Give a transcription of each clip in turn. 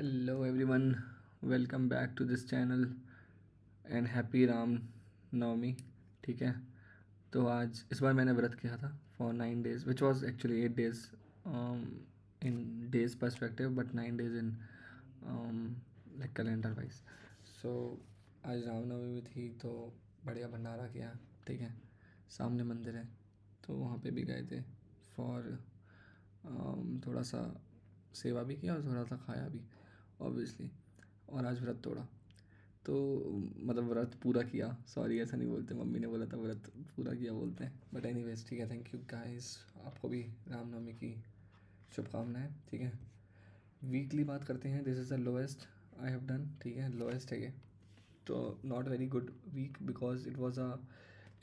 Hello everyone, welcome back to this channel and happy Ram Navami. ठीक है, तो आज इस बार मैंने व्रत किया था for 9 days which was actually 8 days in days perspective, but 9 days in like calendar wise. So आज रामनवमी भी थी तो बढ़िया भंडारा किया। ठीक है, सामने मंदिर है तो वहाँ पे भी गए थे फॉर थोड़ा सा सेवा भी किया और थोड़ा सा खाया भी ऑब्वियसली। और आज व्रत तोड़ा तो मतलब व्रत पूरा किया, सॉरी ऐसा नहीं बोलते, मम्मी ने बोला था व्रत पूरा किया बोलते हैं, बट एनीवेज ठीक है। थैंक यू गाइस, आपको भी रामनवमी की शुभकामनाएं। ठीक है, वीकली बात करते हैं। This is the lowest I have done. ठीक है, लोएस्ट है ये तो, not very good week because it was a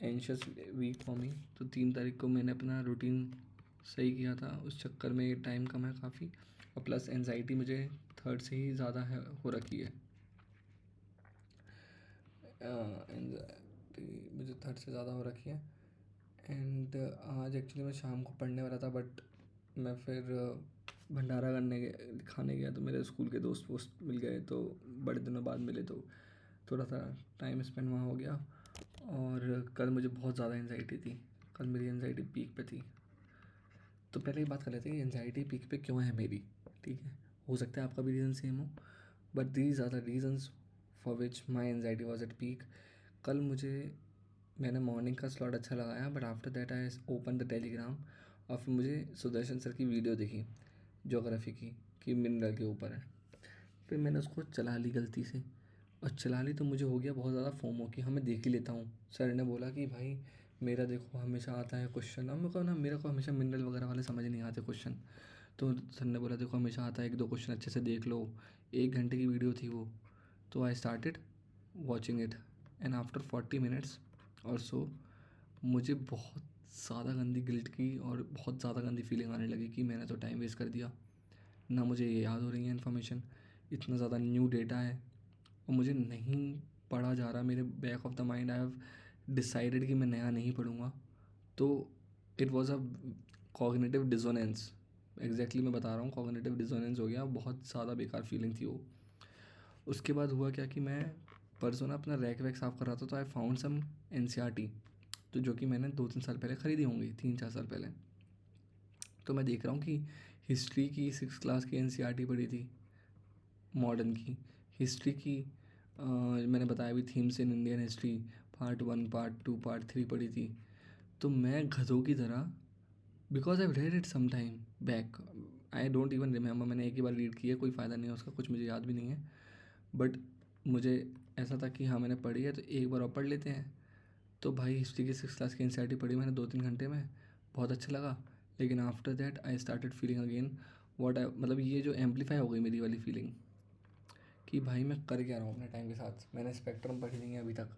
anxious week for me. तो 3 तारीख को मैंने अपना रूटीन सही किया था, उस चक्कर में टाइम कम है काफ़ी, और प्लस एनजाइटी मुझे थर्ड से ही ज़्यादा है हो रखी है। एनजाइटी मुझे थर्ड से ज़्यादा हो रखी है। एंड आज एक्चुअली मैं शाम को पढ़ने वाला था, बट मैं फिर भंडारा खाने गया तो मेरे स्कूल के दोस्त वोस्त मिल गए, तो बड़े दिनों बाद मिले तो थोड़ा सा टाइम स्पेंड वहाँ हो गया। और कल मुझे बहुत ज़्यादा एनजाइटी थी, कल मेरी एनजाइटी पीक पे थी। तो पहले ही बात कर लेते हैं कि एनजाइटी पीक पे क्यों है मेरी। ठीक है, हो सकता है आपका भी रीज़न सेम हो, but these are the reasons for which my anxiety was at peak. कल मैंने मॉर्निंग का स्लॉट अच्छा लगाया, but after that I open the Telegram और फिर मुझे सुदर्शन सर की वीडियो दिखी ज्योग्राफी की, कि मिनरल के ऊपर है। फिर मैंने उसको चला ली गलती से, और चला ली तो मुझे हो गया बहुत ज़्यादा फोमो कि हाँ मैं देख ही लेता हूँ। सर ने बोला कि भाई मेरा देखो हमेशा आता है क्वेश्चन, और मेरे को हमेशा मिनरल वगैरह वाले समझ नहीं आते क्वेश्चन। तो सर ने बोला देखो हमेशा आता है, 1-2 क्वेश्चन अच्छे से देख लो। 1 घंटे की वीडियो थी वो। तो I started watching it and after 40 minutes और सो मुझे बहुत ज़्यादा गंदी गिल्ट की और बहुत ज़्यादा गंदी फीलिंग आने लगी कि मैंने तो टाइम वेस्ट कर दिया, ना मुझे ये याद हो रही है इन्फॉर्मेशन, इतना ज़्यादा न्यू डेटा है और मुझे नहीं पढ़ा जा रहा। मेरे back of the mind I have decided कि मैं नया नहीं पढ़ूँगा। तो it was a cognitive dissonance, exactly मैं बता रहा हूँ, कॉग्निटिव डिसोनेंस हो गया, बहुत ज़्यादा बेकार फीलिंग थी वो। उसके बाद हुआ क्या कि मैं परसों ना अपना रैक वैक साफ़ कर रहा था, तो आई फाउंड सम एन तो जो कि मैंने 2-3 साल पहले ख़रीदी होंगी, 3-4 साल पहले। तो मैं देख रहा हूँ कि हिस्ट्री की 6th क्लास की एन पढ़ी थी, मॉडर्न की हिस्ट्री की। मैंने बताया भी, themes in Indian history part 1 part 2 part 3 पढ़ी थी। तो मैं गधों की तरह, because I read it some time back, I don't even remember, मैंने एक ही बार रीड की है, कोई फ़ायदा नहीं है उसका, कुछ मुझे याद भी नहीं है। बट मुझे ऐसा था कि हाँ मैंने पढ़ी है तो एक बार और पढ़ लेते हैं। तो भाई हिस्ट्री की 6th क्लास की एन पढ़ी मैंने 2-3 घंटे में, बहुत अच्छा लगा। लेकिन after that I started feeling again what I, मतलब ये जो एम्पलीफाई हो गई मेरी वाली फीलिंग कि भाई मैं कर क्या रहा हूँ अपने टाइम के साथ। मैंने स्पेक्ट्रम पढ़ी नहीं है अभी तक,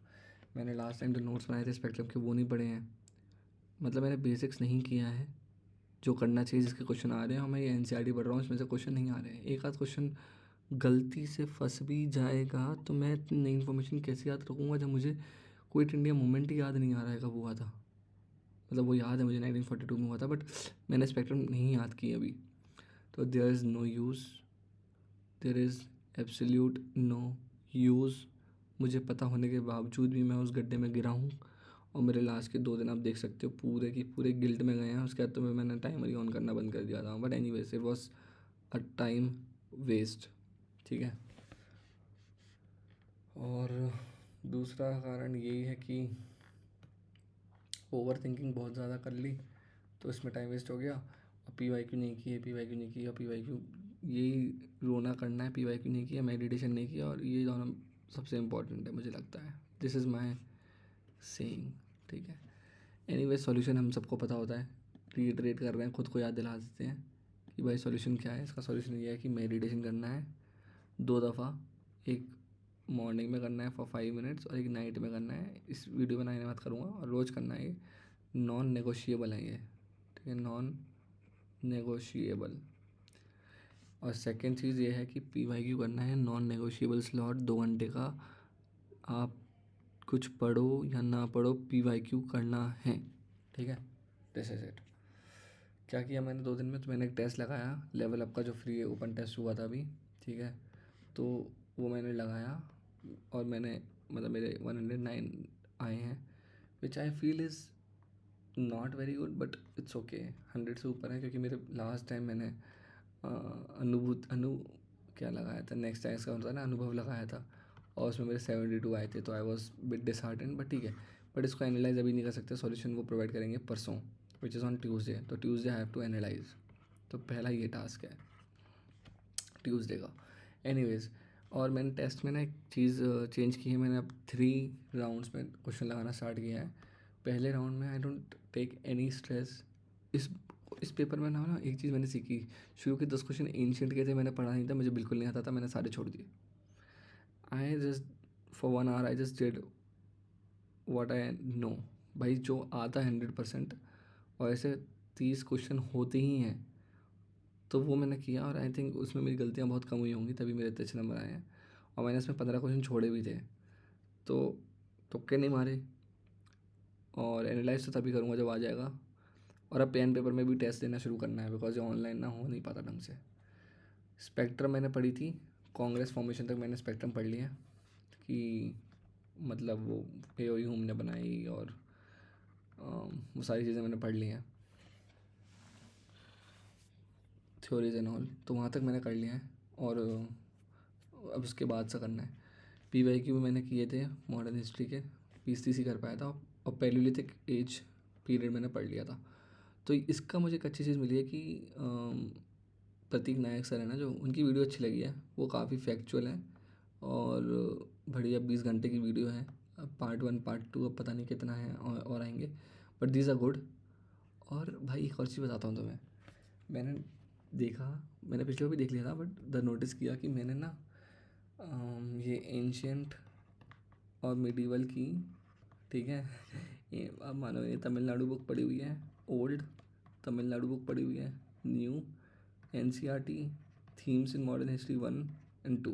मैंने लास्ट टाइम जो नोट्स बनाए थे स्पेक्ट्रम के वो नहीं पढ़े हैं, मतलब मैंने बेसिक्स नहीं किया है जो करना चाहिए। जिसके क्वेश्चन आ रहे हैं और मैं ये एन पढ़ रहा हूँ, इसमें से क्वेश्चन नहीं आ रहे हैं। एक आध क्वेश्चन गलती से फंस भी जाएगा तो मैं इतनी नई इन्फॉर्मेशन कैसे याद रखूँगा जब मुझे क्विट इंडिया मूवमेंट ही याद नहीं आ रहा है कब हुआ था। मतलब वो याद है मुझे 1942 में हुआ था, बट मैंने स्पेक्ट्रम नहीं याद की अभी। तो there is no use, there is absolute no use. मुझे पता होने के बावजूद भी मैं उस गड्ढे में गिरा हूँ, और मेरे लास्ट के 2 दिन आप देख सकते हो पूरे की पूरे गिल्ट में गए हैं। उसके बाद तो मैंने टाइमर ही ऑन करना बंद कर दिया था, but anyways it was a time waste. ठीक है, और दूसरा कारण यही है कि ओवर थिंकिंग बहुत ज़्यादा कर ली तो इसमें टाइम वेस्ट हो गया। और PYQ नहीं किए, PYQ नहीं किया, PYQ यही रोना करना है, PYQ नहीं किया, मेडिटेशन नहीं किया, और ये दोनों सबसे इम्पोर्टेंट है मुझे लगता है। This is my saying. ठीक है, एनीवे सॉल्यूशन हम सबको पता होता है, रीइटरेट कर रहे हैं, खुद को याद दिला देते हैं कि भाई सॉल्यूशन क्या है। इसका सॉल्यूशन ये है कि मेडिटेशन करना है 2 दफ़ा, एक मॉर्निंग में करना है फॉर 5 minutes और एक नाइट में करना है। इस वीडियो में ना मत करूँगा, और रोज़ करना है, ये नॉन नेगोशिएबल है ये। ठीक है, नॉन नेगोशिएबल। और सेकंड चीज़ ये है कि PYQ करना है नॉन नेगोशिएबल स्लॉट 2 घंटे का। आप कुछ पढ़ो या ना पढ़ो, PYQ करना है। ठीक है, दिस इज़ इट। क्या किया मैंने 2 दिन में, तो मैंने एक टेस्ट लगाया लेवल अप का जो फ्री ओपन टेस्ट हुआ था अभी। ठीक है, तो वो मैंने लगाया और मैंने मतलब मेरे 109 आए हैं, which I feel is not very good but it's okay. 100 से ऊपर है क्योंकि मेरे लास्ट टाइम मैंने क्या लगाया था, नेक्स्ट टाइम का होता है ना, अनुभव लगाया था और उसमें मेरे 72 आए थे, तो I was bit disheartened, but ठीक है। बट इसको एनालाइज अभी नहीं कर सकते, सॉल्यूशन वो प्रोवाइड करेंगे परसों, विच इज़ ऑन ट्यूसडे। तो Tuesday I have to analyse, तो पहला ये टास्क है ट्यूसडे का। एनीवेज, और मैंने टेस्ट में ना एक चीज़ चेंज की है, मैंने अब 3 राउंड्स में क्वेश्चन लगाना स्टार्ट किया है। पहले राउंड में I don't take any stress. इस इस पेपर में ना एक चीज़ मैंने सीखी, शुरू के 10 क्वेश्चन एंशिएंट के थे, मैंने पढ़ा नहीं था, मुझे बिल्कुल नहीं आता था, मैंने सारे छोड़ दिए। I just for 1 hour I just did what I know. भाई जो आता है 100%, और ऐसे 30 क्वेश्चन होते ही हैं, तो वो मैंने किया और आई थिंक उसमें मेरी गलतियाँ बहुत कम हुई होंगी, तभी मेरे इतने अच्छे नंबर आए हैं। और मैंने इसमें 15 क्वेश्चन छोड़े भी थे, तो तुक्के नहीं मारे। और एनालाइज तो तभी करूँगा जब आ जाएगा। और अब पेन पेपर में भी टेस्ट देना शुरू करना है, बिकॉज ये ऑनलाइन ना हो नहीं पाता ढंग से। स्पेक्ट्रम मैंने पढ़ी थी, कांग्रेस फॉर्मेशन तक मैंने स्पेक्ट्रम पढ़ लिया कि मतलब वो ए ओ हमने बनाई, और वो सारी चीज़ें मैंने पढ़ ली हैं, थ्योरीज एंड ऑल, तो वहाँ तक मैंने कर लिया है। और अब उसके बाद से करना है। पी वाई क्यू मैंने किए थे मॉडर्न हिस्ट्री के, 20-30 ही कर पाया था, और पैलियोलिथिक एज पीरियड मैंने पढ़ लिया था। तो इसका मुझे एक अच्छी चीज़ मिली है कि प्रतीक नायक सर है ना, जो उनकी वीडियो अच्छी लगी है, वो काफ़ी फैक्चुअल है और बढ़िया 20 घंटे की वीडियो है। पार्ट 1 पार्ट 2 अब पता नहीं कितना है और आएंगे, बट दीज आर गुड। और भाई एक और चीज़ बताता हूँ तुम्हें, मैंने देखा, मैंने पिछले भी देख लिया था, बट द नोटिस किया कि मैंने ना ये एंशियंट और मिडीवल की, ठीक है, ये अब मानो ये तमिलनाडु बुक पढ़ी हुई है, ओल्ड तमिलनाडु बुक पढ़ी हुई है, new NCERT themes in modern history 1 and 2,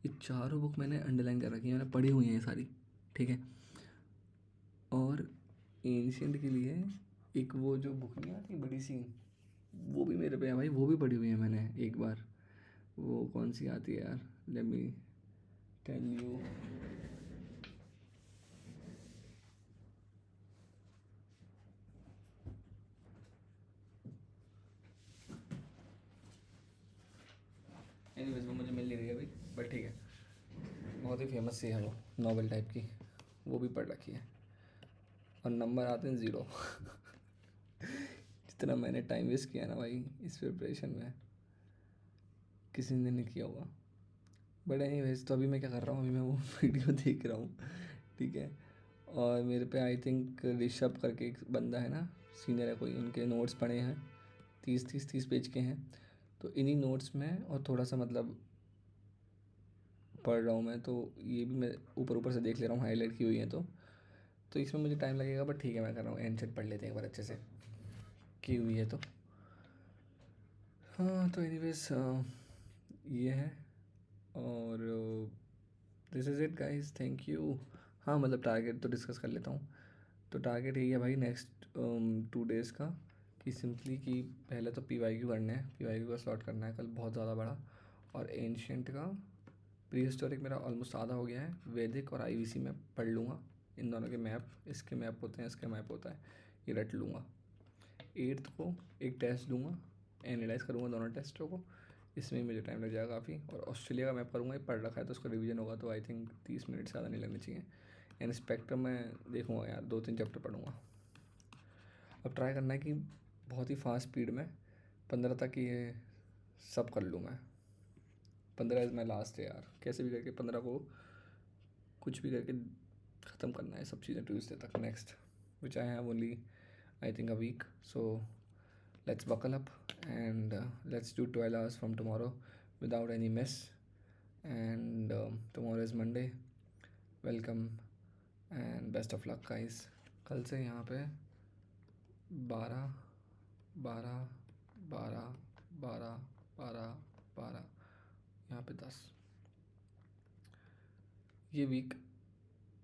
ये चारों बुक मैंने अंडरलाइन कर रखी है, मैंने पढ़ी हुई हैं ये सारी, ठीक है। और एंशियंट के लिए एक वो जो बुक नहीं आती बड़ी सी, वो भी मेरे पे है भाई, वो भी पढ़ी हुई है मैंने एक बार। वो कौन सी आती है यार, let me tell you. Anyways वो मुझे मिल नहीं रही है अभी, बट ठीक है, बहुत ही फेमस सी है वो, नॉवल टाइप की, वो भी पढ़ रखी है। और नंबर आते हैं 0। जितना मैंने टाइम वेस्ट किया ना भाई इस प्रिपरेशन में, किसी ने नहीं किया होगा। बट एनीवेज, तो अभी मैं क्या कर रहा हूँ, अभी मैं वो वीडियो देख रहा हूँ, ठीक है। और मेरे पे आई थिंक ऋषभ करके एक बंदा है ना, सीनियर है कोई, उनके नोट्स पढ़े हैं, 30 पेज के हैं। तो इन्हीं नोट्स में और थोड़ा सा मतलब पढ़ रहा हूँ मैं, तो ये भी मैं ऊपर ऊपर से देख ले रहा हूँ, हाईलाइट की हुई है, तो इसमें मुझे टाइम लगेगा, बट ठीक है मैं कर रहा हूँ। एंशियंट पढ़ लेते हैं एक बार अच्छे से, की हुई है तो। हाँ तो एनीवेज ये है, और this is it guys, thank you. हाँ मतलब टारगेट तो डिस्कस कर लेता हूँ। तो टारगेट यही है भाई नेक्स्ट 2 डेज़ का, कि सिंपली कि पहले तो पी वाई क्यू करना है, पी वाई क्यू का स्लॉट करना है कल बहुत ज़्यादा बड़ा। और एंशियंट का प्री हिस्टोरिक मेरा ऑलमोस्ट आधा हो गया है, वैदिक और आईवीसी में पढ़ लूँगा, इन दोनों के मैप, इसके मैप होते हैं, इसके मैप होता है, ये रट लूँगा। 8th को एक टेस्ट दूंगा, एनालाइज करूँगा दोनों टेस्टों को, इसमें मुझे टाइम लग जाएगा काफ़ी। और ऑस्ट्रेलिया का मैप करूँगा, ये पढ़ रखा है तो उसका रिवीजन होगा, तो आई थिंक 30 मिनट से ज़्यादा नहीं लगने चाहिए। एंड स्पेक्ट्रम में देखूँगा यार, 2-3 चैप्टर पढ़ूँगा। अब ट्राई करना है कि बहुत ही फास्ट स्पीड में 15 तक ये सब कर लूँ मैं। 15 इज़ माई लास्ट है यार, कैसे भी करके 15 को कुछ भी करके ख़त्म करना है सब चीज़ें ट्यूसडे तक next, which I have only I think a week. So let's buckle up and let's do 12 hours from tomorrow without any mess. And tomorrow is Monday. Welcome and best of luck guys. कल से यहाँ पे 12 12 12 12 12 12, यहाँ पे 10, ये week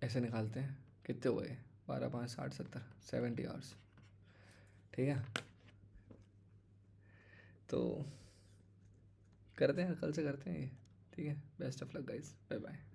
ऐसे निकालते हैं। कितने हुए, 12 5 60 70 70 आवर्स, ठीक है। तो करते हैं, कल से करते हैं ये। ठीक है, best of luck guys, bye bye.